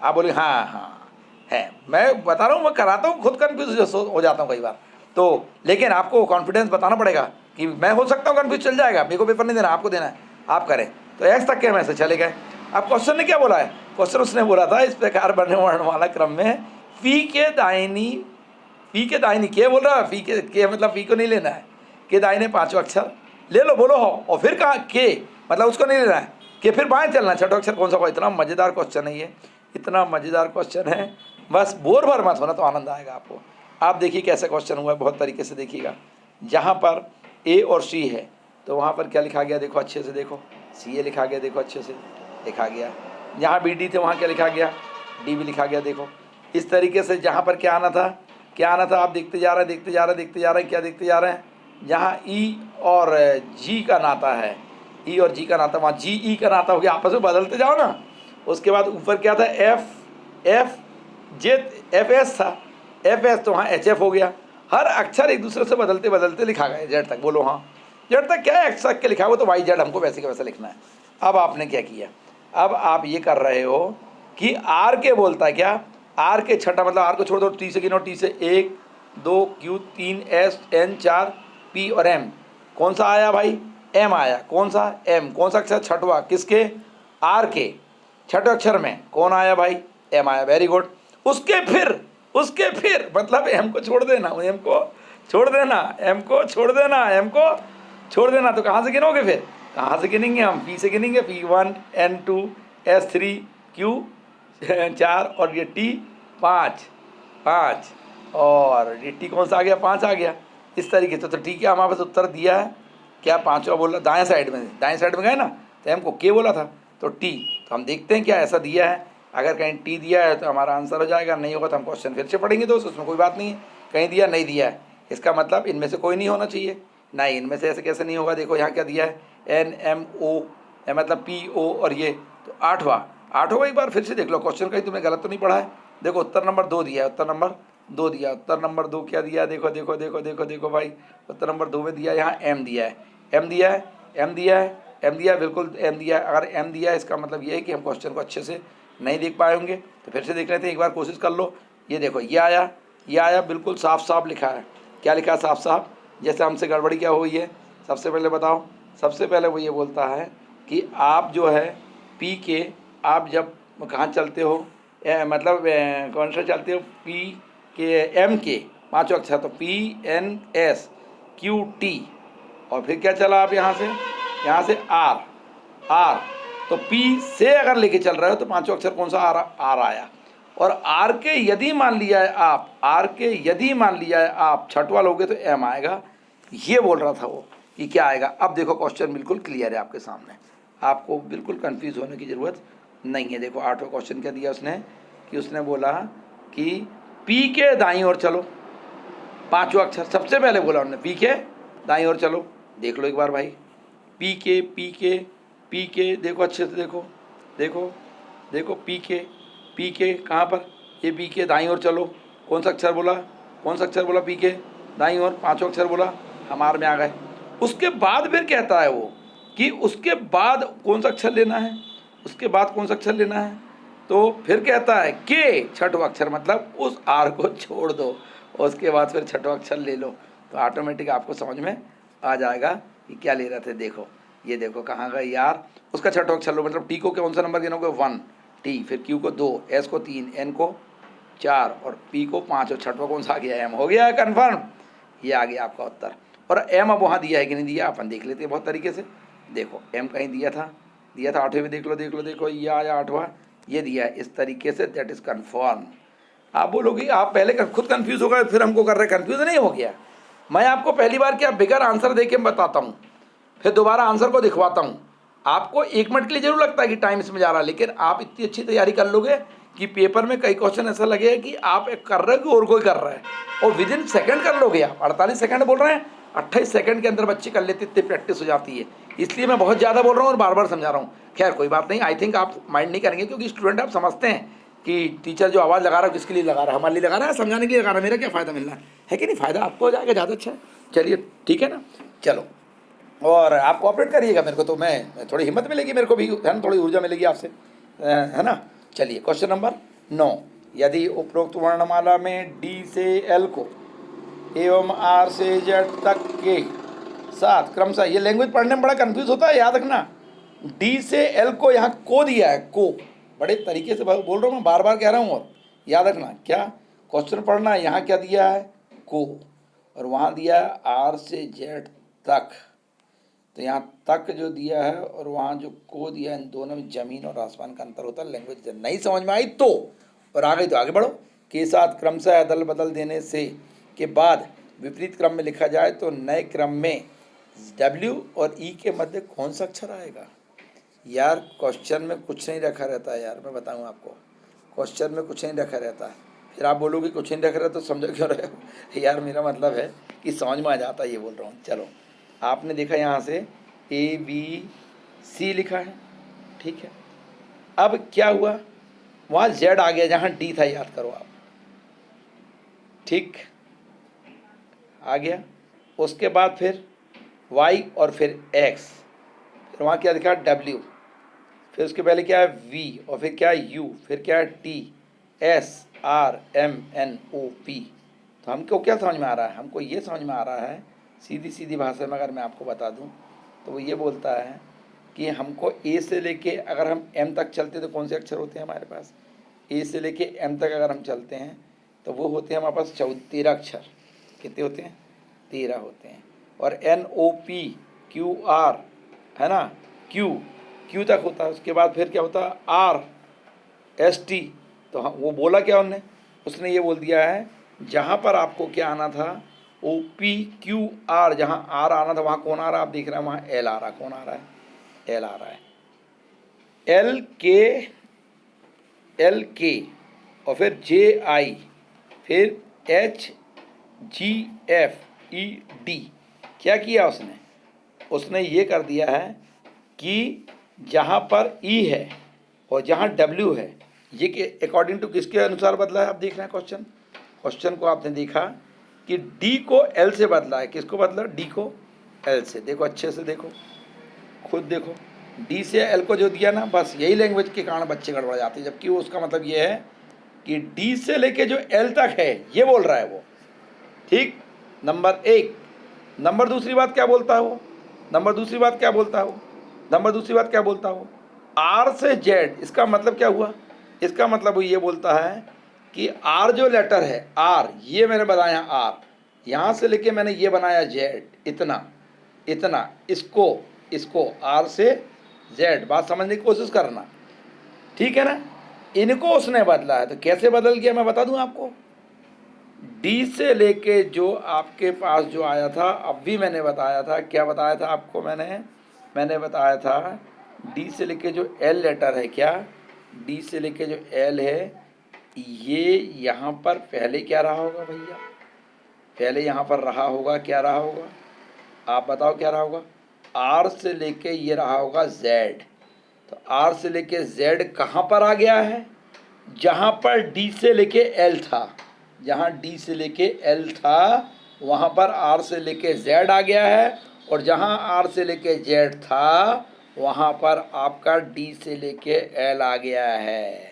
आप बोले हाँ हाँ है, मैं बता रहा हूँ, मैं कराता हूँ, खुद कन्फ्यूज हो जाता हूँ कई बार, तो लेकिन आपको कॉन्फिडेंस बताना पड़ेगा कि मैं हो सकता हूँ कन्फ्यूज, चल जाएगा, मेरे को पेपर नहीं देना, आपको देना है, आप करें। तो एक्स तक के हम ऐसे चले गए। अब क्वेश्चन ने क्या बोला है, क्वेश्चन उसने बोला था इस प्रकार बनने वर्णमाला क्रम में फी के दाहिनी के बोल रहा है, फी के मतलब फी को नहीं लेना है, के दाहिने 5 अक्षर ले लो, बोलो हो, और फिर कहाँ के मतलब उसको नहीं लेना है, कि फिर बाएं चलना, छठा अक्षर कौन सा होगा। इतना मज़ेदार क्वेश्चन है ये, इतना मज़ेदार क्वेश्चन है, बस बोर भर मत होना तो आनंद आएगा आपको। आप देखिए कैसे क्वेश्चन हुआ है, बहुत तरीके से देखिएगा। जहाँ पर ए और सी है तो वहाँ पर क्या लिखा गया, देखो अच्छे से देखो, सी ए लिखा गया, देखो अच्छे से लिखा गया। जहाँ बी डी थे वहाँ क्या लिखा गया, डी भी लिखा गया, देखो इस तरीके से। जहाँ पर क्या आना था, क्या आना था, आप देखते जा रहे हैं देखते जा रहे हैं देखते जा रहे हैं, क्या देखते जा रहे हैं, जहाँ ई और जी का नाता है, ई और जी का नाता, वहाँ जी ई का नाता हो गया, आपस में बदलते जाओ ना। उसके बाद ऊपर क्या था, एफ जे एफ एस था, एफ एस तो वहाँ एच एफ हो गया। हर अक्षर एक दूसरे से बदलते बदलते लिखा गया जेड तक, बोलो हाँ जेड तक क्या है, एक्स तक के लिखा हुआ, तो वाई जेड हमको वैसे का वैसा लिखना है। अब आपने क्या किया, अब आप ये कर रहे हो कि आर के बोलता है क्या, आर के छठा मतलब आर को छोड़ दो, टी से गिनो, टी से 1 2 क्यू 3 एस एन 4 पी और एम, कौन सा आया भाई, एम आया, कौन सा एम, कौन सा अक्षर छठवा किसके, आर के, छठे अक्षर में कौन आया भाई, एम आया, वेरी गुड। उसके फिर मतलब एम को छोड़ देना, एम को छोड़ देना, एम को छोड़ देना, एम को छोड़ देना, तो कहाँ से गिनोगे फिर, कहाँ से गिनेंगे हम, पी से गिनेंगे, P1 N2 S3 Q 4 और ये T 5 और ये T कौन सा आ गया, 5 आ गया। इस तरीके से तो ठीक है, हमारे पास उत्तर दिया है क्या, 5वां बोला, दाएं साइड में गए ना, तो एम को के बोला था, तो टी, तो हम देखते हैं क्या ऐसा दिया है। अगर कहीं टी दिया है तो हमारा आंसर हो जाएगा, नहीं होगा तो हम क्वेश्चन फिर से पढ़ेंगे दोस्त, उसमें कोई बात नहीं है। कहीं दिया नहीं दिया है इसका मतलब इनमें से कोई नहीं होना चाहिए, नहीं इनमें से ऐसे कैसे नहीं होगा। देखो यहाँ क्या दिया है, एन एम ओ मतलब पी ओ और ये, तो 8वां एक बार फिर से देख लो क्वेश्चन, कहीं तुमने गलत तो नहीं पढ़ा है। देखो उत्तर नंबर 2 दिया है, उत्तर नंबर 2 दिया, उत्तर नंबर 2 क्या दिया, देखो देखो देखो देखो देखो भाई, उत्तर नंबर 2 में दिया, यहाँ एम दिया है, एम दिया है, एम दिया है, एम दिया है, बिल्कुल एम दिया है। अगर एम दिया है इसका मतलब ये है कि हम क्वेश्चन को अच्छे से नहीं देख पाए होंगे, तो फिर से देख लेते हैं, एक बार कोशिश कर लो। ये देखो ये आया बिल्कुल साफ साफ लिखा है, क्या लिखा है साफ साफ, जैसे हमसे गड़बड़ी क्या हुई है। सबसे पहले बताओ, सबसे पहले वो ये बोलता है कि आप जो है पी के, आप जब कहाँ चलते हो, मतलब कौन सा चलते हो, पी के एम के 5 अक्षर, तो PNS QT, और फिर क्या चला आप यहाँ से आर, तो पी से अगर लेके चल रहे हो तो 5 अक्षर कौन सा आर आया। और आर के यदि मान लिया है आप छठवा लोगे तो एम आएगा, ये बोल रहा था वो कि क्या आएगा। अब देखो क्वेश्चन बिल्कुल क्लियर है आपके सामने, आपको बिल्कुल कंफ्यूज होने की ज़रूरत नहीं है। देखो 8वां क्वेश्चन क्या दिया उसने, कि उसने बोला कि पी के दाईं ओर चलो, 5वां अक्षर सबसे पहले बोला उन्होंने, पी के दाईं ओर चलो, देख लो एक बार भाई, पी के देखो अच्छे से देखो पी के कहाँ पर, ये पी के दाईं ओर चलो, कौन सा अक्षर बोला, पी के दाईं ओर 5वां अक्षर बोला, हम आर में आ गए। उसके बाद फिर कहता है वो कि उसके बाद कौन सा अक्षर लेना है, तो फिर कहता है के छठवां अक्षर, मतलब उस आर को छोड़ दो और उसके बाद फिर छठवां अक्षर ले लो, तो ऑटोमेटिक आपको समझ में आ जाएगा कि क्या ले रहे थे। देखो ये देखो कहाँ गए यार, उसका छठवां अक्षर लो, मतलब टी को कौन सा नंबर गिनोगे, 1 टी, फिर क्यू को 2, एस को 3, एन को 4 और पी को 5, और छठवां कौन सा आ गया, एम। हो गया है कन्फर्म, ये आ गया आपका उत्तर। और एम अब वहाँ दिया है कि नहीं दिया, अपन देख लेते हैं बहुत तरीके से। देखो एम कहीं दिया था, दिया था 8वें में, देख लो देख लो देखो, ये आया 8वां, ये दिया है इस तरीके से, दैट इज़ कन्फर्म। आप बोलोगे आप पहले खुद कंफ्यूज हो गए फिर हमको कर रहे, कंफ्यूज नहीं हो गया। मैं आपको पहली बार क्या बिगर आंसर दे के बताता हूँ, फिर दोबारा आंसर को दिखवाता हूँ। आपको 1 मिनट के लिए जरूर लगता है कि टाइम इसमें जा रहा है, लेकिन आप इतनी अच्छी तैयारी कर लोगे कि पेपर में कई क्वेश्चन ऐसा लगेगा कि आप एक कर रहे हो कि और कोई कर रहा है, और विद इन सेकेंड कर लोगे आप। 48 सेकंड बोल रहे हैं, 28 सेकंड के अंदर बच्चे कर लेते, इतनी प्रैक्टिस हो जाती है। इसलिए मैं बहुत ज़्यादा बोल रहा हूँ और बार बार समझा रहा हूँ। खैर कोई बात नहीं, आई थिंक आप माइंड नहीं करेंगे, क्योंकि स्टूडेंट आप समझते हैं कि टीचर जो आवाज़ लगा रहा है किसके लिए लगा रहा है, हमारे लिए लगा रहा है, समझाने के लिए लगा रहा है, मेरा क्या फ़ायदा मिल रहा है कि नहीं, फ़ायदा आपको हो जाएगा, ज़्यादा अच्छा है। चलिए ठीक है ना, चलो, और आप कोऑपरेट करिएगा मेरे को, तो मैं थोड़ी हिम्मत मिलेगी मेरे को भी, है ना, थोड़ी ऊर्जा मिलेगी आपसे, है ना। चलिए क्वेश्चन नंबर 9, यदि उपरोक्त वर्णमाला में डी से एल को एवं आर से जेड तक के साथ क्रमशः, ये लैंग्वेज पढ़ने में बड़ा कंफ्यूज होता है, याद रखना। डी से एल को यहाँ को दिया है, को, बड़े तरीके से बोल रहा हूँ मैं, बार बार कह रहा हूँ, और याद रखना क्या क्वेश्चन पढ़ना है। यहाँ क्या दिया है, को, और वहाँ दिया है आर से जेड तक, तो यहाँ तक जो दिया है और वहाँ जो को दिया है, इन दोनों में ज़मीन और आसमान का अंतर होता है। लैंग्वेज नहीं समझ में आई तो, और आ गई तो आगे बढ़ो। के साथ क्रमशः अदल बदल देने से के बाद विपरीत क्रम में लिखा जाए तो नए क्रम में W और E के मध्य कौन सा अक्षर आएगा। यार क्वेश्चन में कुछ नहीं रखा रहता है यार, मैं बताऊँ आपको, क्वेश्चन में कुछ नहीं रखा रहता है। फिर आप बोलोगे कुछ नहीं रखा रहता तो समझो क्यों रहे हो यार, मेरा मतलब है कि समझ में आ जाता है, ये बोल रहा हूँ। चलो, आपने देखा यहाँ से ABC लिखा है, ठीक है। अब क्या हुआ, वहाँ Z आ गया जहाँ D था, याद करो आप, ठीक, आ गया। उसके बाद फिर Y और फिर X, फिर वहाँ क्या लिखा W, फिर उसके पहले क्या है V, और फिर क्या है U, फिर क्या है T S R M N O P। तो हमको क्या समझ में आ रहा है, हमको ये समझ में आ रहा है, सीधी सीधी भाषा में अगर मैं आपको बता दूं तो वो ये बोलता है कि हमको ए से लेके अगर हम एम तक चलते तो कौन से अक्षर होते हैं हमारे पास, ए से लेके एम तक अगर हम चलते हैं तो वो होते हैं हमारे पास 13 अक्षर। कितने होते हैं, 13 होते हैं। और NOP QR है ना, Q तक होता है। उसके बाद फिर क्या होता है RST। तो हाँ, वो बोला क्या उसने ये बोल दिया है जहाँ पर आपको क्या आना था OPQR, जहाँ R आना था वहाँ कौन आ रहा है, आप देख रहे हैं वहाँ L आ रहा है। कौन आ रहा है, L आ रहा है। LK और फिर JI, फिर HGFED। क्या किया उसने ये कर दिया है कि जहाँ पर E है और जहाँ W है, ये कि अकॉर्डिंग टू किसके अनुसार बदला है, आप देख रहे हैं क्वेश्चन को आपने देखा कि D को L से बदला है। किसको बदला, D को L से। देखो अच्छे से देखो, खुद देखो, D से L को जो दिया ना, बस यही लैंग्वेज के कारण बच्चे गड़बड़ जाते हैं। जबकि उसका मतलब ये है कि D से लेके जो L तक है ये बोल रहा है वो, ठीक, नंबर 1। नंबर दूसरी बात क्या बोलता है वो, R से Z। इसका मतलब क्या हुआ, इसका मतलब वो ये बोलता है कि R जो लेटर है, R ये मैंने बनाया R, यहाँ से लेके मैंने ये बनाया Z, इतना इसको R से Z। बात समझने की कोशिश करना, ठीक है ना। इनको उसने बदला है। तो कैसे बदल गया मैं बता दूं आपको। D से लेके जो आपके पास जो आया था, अब भी मैंने बताया था, क्या बताया था आपको, मैंने बताया था D से लेके जो L लेटर है, क्या D से लेके जो L है, ये यहाँ पर पहले क्या रहा होगा भैया, पहले यहाँ पर रहा होगा, क्या रहा होगा, आप बताओ क्या रहा होगा। R से लेके ये रहा होगा Z। तो R से लेके Z कहाँ पर आ गया है, जहाँ पर D से लेके L था, जहाँ D से लेके L था वहाँ पर R से लेके Z आ गया है, और जहाँ R से लेके Z था वहाँ पर आपका D से लेके L आ गया है।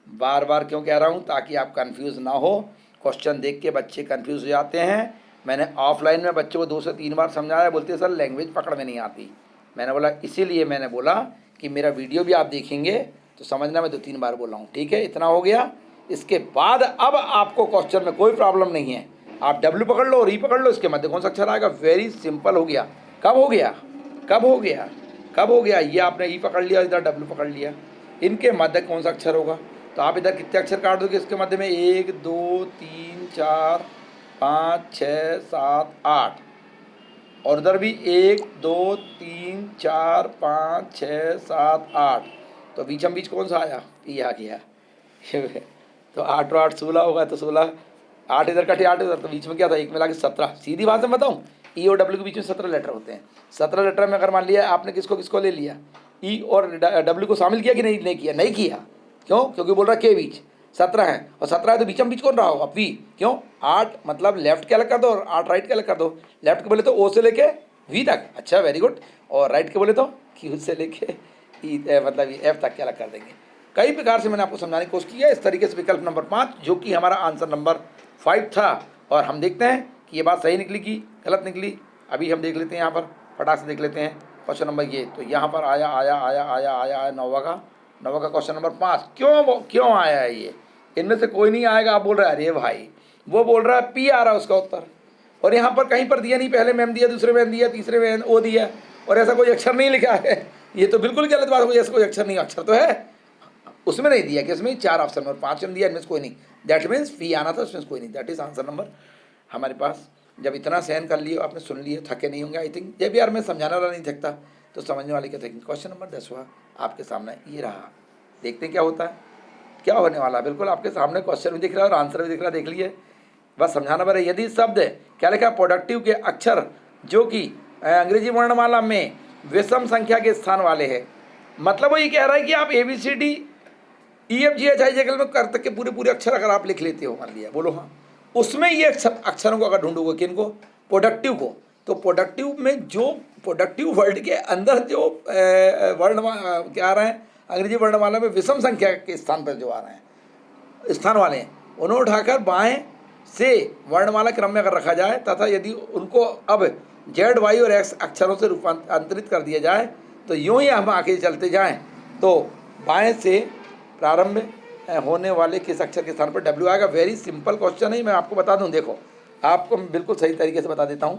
बार बार क्यों कह रहा हूँ, ताकि आप कंफ्यूज ना हो। क्वेश्चन देख के बच्चे कंफ्यूज हो जाते हैं। मैंने ऑफलाइन में बच्चों को 2 से 3 बार समझाया, बोलते सर लैंग्वेज पकड़ में नहीं आती। मैंने बोला इसीलिए मैंने बोला कि मेरा वीडियो भी आप देखेंगे तो समझना, मैं 2-3 बार बोला हूँ, ठीक है। इतना हो गया। इसके बाद अब आपको क्वेश्चन में कोई प्रॉब्लम नहीं है, आप W पकड़ लो और E पकड़ लो, इसके मध्य कौन सा अक्षर आएगा, वेरी सिंपल हो गया। कब हो गया, कब हो गया, ये आपने ई पकड़ लिया, इधर डब्ल्यू पकड़ लिया, इनके मध्य कौन सा अक्षर होगा, तो आप इधर कितने अक्षर काट दोगे इसके मध्य में, 1 2 3 4 5 6 7 8, और उधर भी 1 2 3 4 5 6 7 8, तो बीचम बीच कौन सा आया, ये आ गया। तो 8 और 8 16 होगा, तो 16, 8 इधर कटे 8 इधर, तो बीच में क्या था, एक मिला के 17। सीधी बात में बताऊँ, ई और डब्ल्यू के बीच में 17 लेटर होते हैं। 17 लेटर में अगर मान लिया आपने किसको किसको ले लिया, ई और डब्ल्यू को शामिल किया कि नहीं किया, नहीं किया, क्यों, क्योंकि बोल रहा के बीच 17 है, और 17 है तो बीचम बीच कौन रहा होगा, वी, क्यों, 8 मतलब लेफ्ट के अलग कर दो और 8 राइट के अलग कर दो। लेफ्ट के बोले तो ओ से लेके वी तक, अच्छा वेरी गुड, और राइट के बोले तो क्यू से लेके ई मतलब एफ तक के अलग कर देंगे। कई प्रकार से मैंने आपको समझाने की कोशिश की है। इस तरीके से विकल्प नंबर 5 जो कि हमारा आंसर नंबर 5 था, और हम देखते हैं कि ये बात सही निकली कि गलत निकली। अभी हम देख लेते हैं, यहाँ पर फटाक से देख लेते हैं क्वेश्चन नंबर ये, तो यहाँ पर आया आया आया आया आया आया नौवा का क्वेश्चन नंबर 5, क्यों आया है ये, इनमें से कोई नहीं आएगा। आप बोल रहे हैं अरे भाई, वो बोल रहा है पी आ रहा है उसका उत्तर, और यहाँ पर कहीं पर दिया नहीं, पहले में एम दिया, दूसरे में एन दिया, तीसरे में एन ओ दिया, और ऐसा कोई अक्षर नहीं लिखा है। ये तो बिल्कुल गलत बात हो, ऐसा कोई अक्षर नहीं, अक्षर तो है उसमें नहीं दिया कि इसमें 4 ऑप्शन में 5 में दिया, इनमें से कोई नहीं, दैट मीन्स पी आना था, उसमें कोई नहीं, दैट इज आंसर नंबर हमारे पास। जब इतना सहन कर लिए, आपने सुन लिए, थके नहीं होंगे आई थिंक। जब यार मैं समझाने वाला नहीं थकता तो समझने वाले क्या थकेंगे। क्वेश्चन नंबर 10वां आपके सामने ये रहा, देखते हैं क्या होता है, क्या होने वाला है। बिल्कुल आपके सामने क्वेश्चन भी दिख रहा है और आंसर भी दिख रहा है, देख लिए, बस समझाना पड़े। यदि शब्द क्या लिखा है, प्रोडक्टिव के अक्षर जो कि अंग्रेजी वर्णमाला में विषम संख्या के स्थान वाले हैं, मतलब वो ये कह रहा है कि आप ABCD EFGHIJ में कर तक के पूरे पूरे अक्षर अगर आप लिख लेते हो, मान लिया, बोलो हाँ, उसमें ये अक्षरों को अगर ढूंढोगे, किनको, प्रोडक्टिव को, तो प्रोडक्टिव में जो प्रोडक्टिव वर्ड के अंदर जो वर्ण क्या आ रहे हैं, अंग्रेजी वर्णमाला में विषम संख्या के स्थान पर जो आ रहे हैं, स्थान वाले हैं, उन्हें उठाकर बाएं से वर्णमाला क्रम में अगर रखा जाए, तथा यदि उनको अब Z, Y और X अक्षरों से रूपांतरित कर दिया जाए, तो यूं ही हम आगे चलते जाएं तो बाएं से प्रारंभ होने वाले किस अक्षर के स्थान पर W आएगा। वेरी सिंपल क्वेश्चन है, मैं आपको बता दूं, देखो आपको मैं बिल्कुल सही तरीके से बता देता हूं,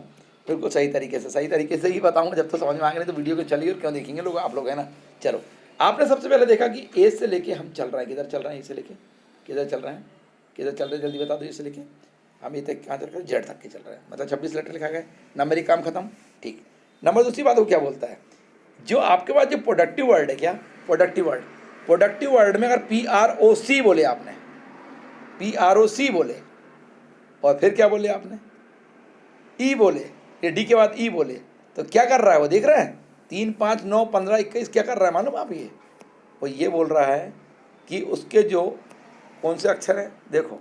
बिल्कुल सही तरीके से ही बताऊंगा, जब तक समझ में आएगा, नहीं तो वीडियो को चलिए और क्यों देखेंगे लोग, आप लोग है ना। चलो, आपने सबसे पहले देखा कि ए से लेके हम चल रहे हैं, किधर चल रहे हैं, ए से लेके किधर चल रहे हैं, जल्दी बता दो। ए से लेके हम ये तक कहाँ चल रहे हैं, जेड तक के चल रहे हैं, मतलब 26 लेटर लिखा गया, नंबर ही काम खत्म, ठीक। नंबर दूसरी बात वो क्या बोलता है, जो आपके पास जो प्रोडक्टिव वर्ड है, क्या प्रोडक्टिव वर्ड में अगर PROC बोले आपने, PROC बोले, और फिर क्या बोले आपने, ई बोले, ये डी के बाद ई बोले, तो क्या कर रहा है वो, देख रहे हैं, 3 5 9 15 21 क्या कर रहा है मालूम आप, ये वो ये बोल रहा है कि उसके जो कौन से अक्षर हैं, देखो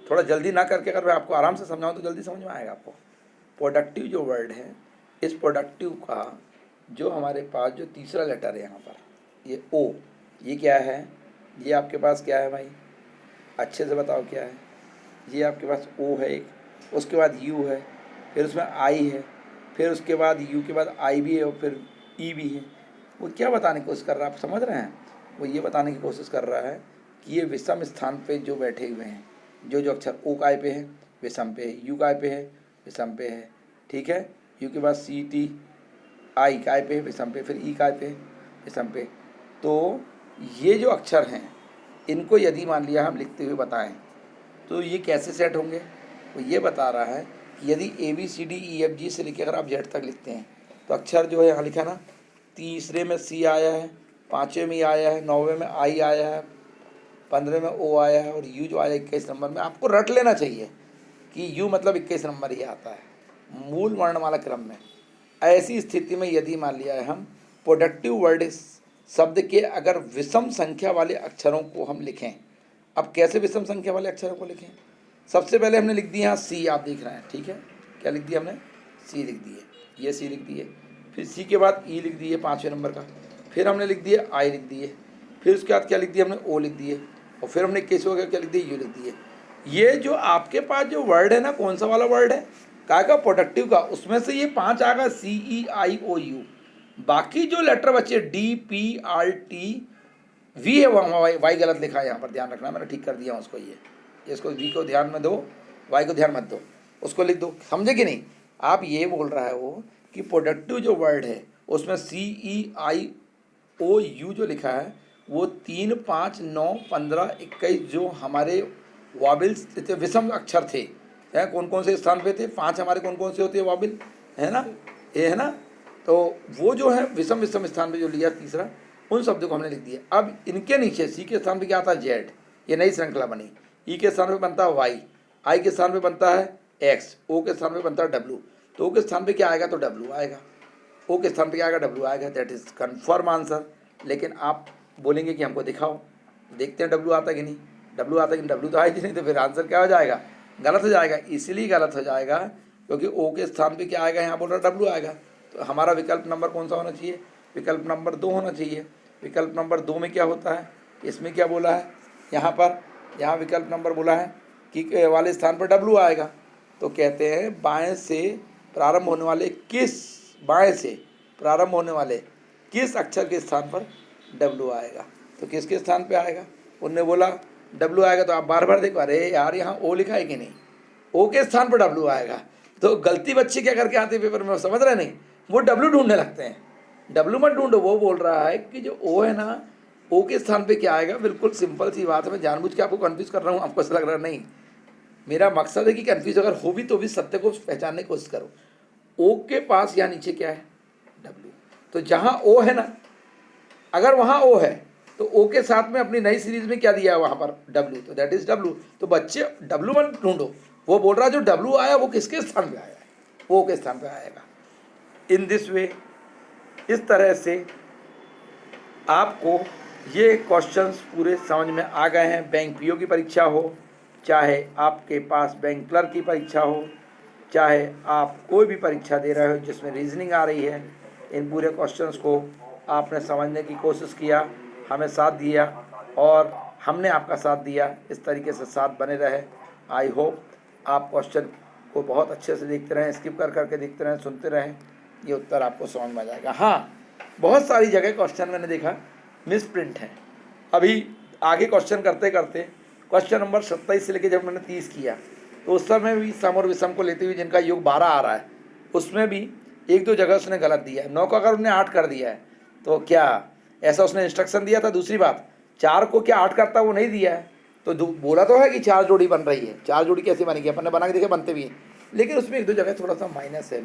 थोड़ा जल्दी ना करके अगर मैं आपको आराम से समझाऊं तो जल्दी समझ में आएगा आपको। प्रोडक्टिव जो वर्ड है, इस प्रोडक्टिव का जो हमारे पास जो तीसरा लेटर है यहाँ पर, ये ओ, ये क्या है, ये आपके पास क्या है भाई, अच्छे से बताओ क्या है, ये आपके पास ओ है एक, उसके बाद यू है, फिर उसमें आई है, फिर उसके बाद यू के बाद आई भी है, और फिर ई भी है। वो क्या बताने की कोशिश कर रहा है, आप समझ रहे हैं, वो ये बताने की कोशिश कर रहा है कि ये विषम स्थान पे जो बैठे हुए हैं, जो अक्षर ओ काय पे है विषम पे है, यू काय पे है विषम पे है, ठीक है, यू के बाद CT, आई काय पे है विषम पे, फिर ई काय पे विषम पे। तो ये जो अक्षर हैं, इनको यदि मान लिया हम लिखते हुए बताएं तो ये कैसे सेट होंगे, वो ये बता रहा है कि यदि ABCDEFG से लेकर अगर आप Z तक लिखते हैं, तो अक्षर जो है यहाँ लिखा ना, तीसरे में C आया है, 5वें में आया है, 9वें में I आया है, 15वें में O आया है, और U जो आया 21 नंबर में। आपको रट लेना चाहिए कि U मतलब 21 नंबर ही आता है मूल वर्णमाला क्रम में। ऐसी स्थिति में यदि मान लिया है हम प्रोडक्टिव वर्ड शब्द के अगर विषम संख्या वाले अक्षरों को हम लिखें, अब कैसे विषम संख्या वाले अक्षरों को लिखें, सबसे पहले हमने लिख दिया यहाँ C, आप देख रहे हैं, ठीक है, क्या लिख दिया हमने, C लिख दिए, ये C लिख दिए, फिर C के बाद E लिख दिए 5वें नंबर का, फिर हमने लिख दिए I लिख दिए, फिर उसके बाद क्या लिख दिया हमने, O लिख दिए, और फिर हमने केस हो गया क्या लिख दिए, U लिख दिए। ये जो आपके पास जो वर्ड है ना, कौन सा वाला वर्ड है, क्या का प्रोडक्टिव का, उसमें से ये 5 आ गया CEIOU, बाकी जो लेटर बचे DPRT V है, वहाँ वाई गलत लिखा है, यहाँ पर ध्यान रखना, मैंने ठीक कर दिया उसको, ये इसको V को ध्यान में दो, Y को ध्यान मत दो, उसको लिख दो, समझे कि नहीं। आप ये बोल रहा है वो कि प्रोडक्टिव जो वर्ड है उसमें CEIOU जो लिखा है वो 3, 5, 9, 15, 21 जो हमारे वॉबिल्स विषम अक्षर थे, हैं कौन कौन से स्थान पे थे, 5 हमारे कौन कौन से होते हैं वॉबिल, है ना, ये है ना, तो वो जो है विषम विषम स्थान पे जो लिया तीसरा, उन शब्दों को हमने लिख दिया। अब इनके नीचे सी के स्थान पे क्या आता है जेड, ये नई श्रृंखला बनी। ई के स्थान पे बनता है वाई, आई के स्थान पे बनता है एक्स, ओ के स्थान पे बनता है डब्ल्यू, तो ओ के स्थान पे क्या आएगा, तो डब्ल्यू आएगा, ओ के स्थान पे क्या आएगा, डब्ल्यू आएगा। That is confirm answer. लेकिन आप बोलेंगे कि हमको दिखाओ, देखते हैं डब्ल्यू आता कि नहीं, डब्ल्यू आता कि नहीं, डब्ल्यू तो आएगी नहीं, तो फिर आंसर क्या हो जाएगा, गलत हो जाएगा। इसीलिए गलत हो जाएगा क्योंकि ओ के स्थान पे क्या आएगा, यहाँ बोल रहा डब्ल्यू आएगा। तो हमारा विकल्प नंबर कौन सा होना चाहिए, विकल्प नंबर 2 होना चाहिए। विकल्प नंबर 2 में क्या होता है, इसमें क्या बोला है, यहाँ पर, यहाँ विकल्प नंबर बोला है कि वाले स्थान पर डब्ल्यू आएगा। तो कहते हैं बाएं से प्रारंभ होने वाले किस, बाएं से प्रारंभ होने वाले किस अक्षर के स्थान पर डब्ल्यू आएगा, तो किसके स्थान पे आएगा, उनने बोला डब्ल्यू आएगा। तो आप बार बार देखो, अरे यार यहाँ ओ लिखा है कि नहीं, ओ के स्थान पर डब्ल्यू आएगा। तो गलती बच्चे क्या करके आते हैं पेपर में, समझ रहे नहीं, वो डब्ल्यू ढूंढने लगते हैं। डब्ल्यू मत ढूंढो, वो बोल रहा है कि जो ओ है ना, ओ के स्थान पे क्या आएगा। बिल्कुल सिंपल सी बात है, मैं जानबूझ के आपको कन्फ्यूज कर रहा हूँ, आपको ऐसा लग रहा है, नहीं, मेरा मकसद है कि कन्फ्यूज अगर हो भी तो भी सत्य को पहचानने की कोशिश करो। ओ के पास यहाँ नीचे क्या है, डब्ल्यू, तो जहाँ ओ है ना, अगर वहाँ ओ है तो ओ के साथ में अपनी नई सीरीज में क्या दिया है वहाँ पर, डब्ल्यू, तो दैट इज डब्ल्यू। तो बच्चे डब्ल्यू मत ढूंढो, वो बोल रहा है जो डब्ल्यू आया वो किसके स्थान पे आया है, ओ के स्थान पे आएगा। इन दिस वे, इस तरह से आपको ये क्वेश्चंस पूरे समझ में आ गए हैं। बैंक पीओ की परीक्षा हो, चाहे आपके पास बैंक क्लर्क की परीक्षा हो, चाहे आप कोई भी परीक्षा दे रहे हो जिसमें रीजनिंग आ रही है, इन पूरे क्वेश्चंस को आपने समझने की कोशिश किया, हमें साथ दिया और हमने आपका साथ दिया। इस तरीके से साथ बने रहे। आई होप आप क्वेश्चन को बहुत अच्छे से देखते रहें, स्किप कर करके देखते रहें, सुनते रहें, ये उत्तर आपको समझ में आ जाएगा। हाँ, बहुत सारी जगह क्वेश्चन मैंने देखा मिस प्रिंट है। अभी आगे क्वेश्चन करते करते क्वेश्चन नंबर 27 से लेकर जब मैंने 30 किया तो उस समय भी सम और विषम को लेते हुए जिनका योग 12 आ रहा है, उसमें भी 1-2 जगह उसने गलत दिया है। 9 का अगर उसने 8 कर दिया है तो क्या ऐसा उसने इंस्ट्रक्शन दिया था। दूसरी बात, 4 को क्या 8 करता वो नहीं दिया है, तो बोला तो है कि 4 जोड़ी बन रही है, 4 जोड़ी कैसे बनेगी, अपन ने बना के देखे बनते भी हैं, लेकिन उसमें 1-2 जगह थोड़ा सा माइनस है,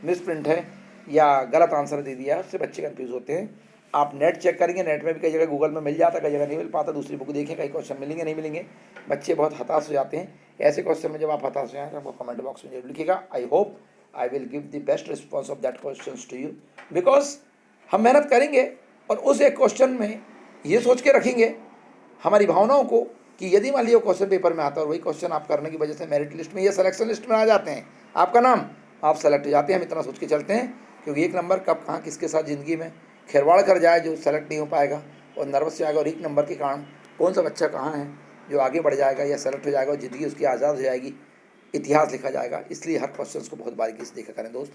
मिस प्रिंट है या गलत आंसर दे दिया है, उससे बच्चे कन्फ्यूज़ होते हैं। आप नेट चेक करेंगे, नेट में भी कई जगह गूगल में मिल जाता है, कई जगह नहीं मिल पाता, दूसरी बुक देखें, कई क्वेश्चन मिलेंगे नहीं मिलेंगे, बच्चे बहुत हताश हो जाते हैं। ऐसे क्वेश्चन में जब आप हताश हो जाए तो आपको कमेंट बॉक्स में जरूर लिखिएगा। I hope I will give the best response of that question to you, because हम मेहनत करेंगे और उस एक क्वेश्चन में ये सोच के रखेंगे हमारी भावनाओं को कि यदि मान लिया क्वेश्चन पेपर में आता है और वही क्वेश्चन आप करने की वजह से मेरिट लिस्ट में या सिलेक्शन लिस्ट में आ जाते हैं, आपका नाम, आप सेलेक्ट हो जाते हैं। हम इतना सोच के चलते हैं क्योंकि एक नंबर कब कहाँ किसके साथ ज़िंदगी में खिलवाड़ कर जाए जो सेलेक्ट नहीं हो पाएगा और नर्वस से आएगा, और एक नंबर के कारण कौन सा बच्चा कहाँ है जो आगे बढ़ जाएगा या सेलेक्ट हो जाएगा और ज़िंदगी उसकी आज़ाद हो जाएगी, इतिहास लिखा जाएगा। इसलिए हर क्वेश्चन को बहुत बारीकी से देखा करें दोस्त।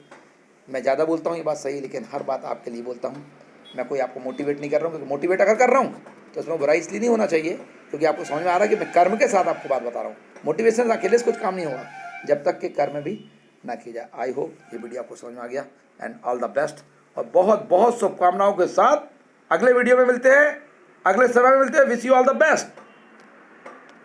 मैं ज़्यादा बोलता हूँ ये बात सही, लेकिन हर बात आपके लिए बोलता हूँ, मैं कोई आपको मोटिवेट नहीं कर रहा हूँ, क्योंकि मोटिवेट अगर कर रहा हूँ तो उसमें बुराई इसलिए नहीं होना चाहिए क्योंकि आपको समझ में आ रहा है कि मैं कर्म के साथ आपको बात बता रहा हूँ। मोटिवेशन अकेले से कुछ काम नहीं होगा जब तक कि कर्म भी ना किया जाए। आई होप ये वीडियो आपको समझ में आ गया एंड ऑल द बेस्ट, और बहुत बहुत शुभकामनाओं के साथ अगले वीडियो में मिलते हैं, अगले समय में मिलते हैं। Wish you all the best.